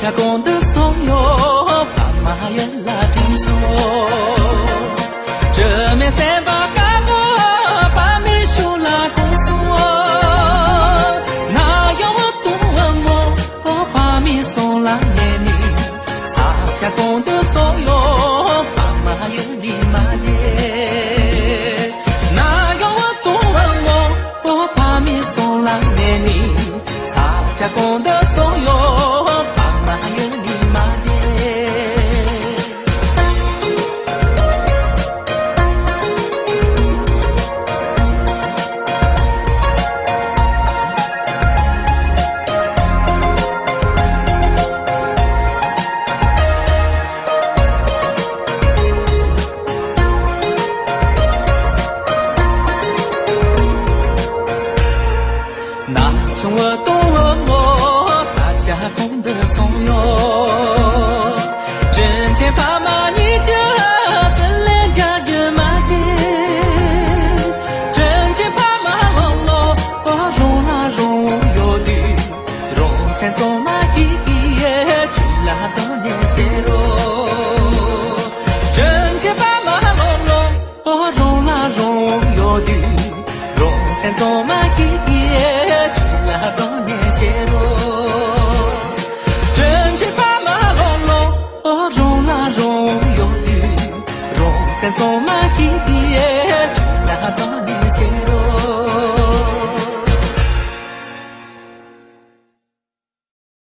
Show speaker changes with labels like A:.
A: 家公的所有，爸妈也来听说。这面三把干部，把面修拉公说，哪有我多么，把面送来给你，洒家公的所有，爸妈也你妈耶，哪有我多么，把面送来给你，洒家公的所有。那穷我多么，洒家公的怂哟，真钱爸妈你这跟人家人马街，真钱爸妈龙龙，容啦容有的，容山走马一夜，去啦多年些罗，真钱爸妈龙龙，容啦容有的，容山走马一夜。多年些罗，真情爸妈龙龙，容啦容有的，容山走马一夜，去啦多年些罗。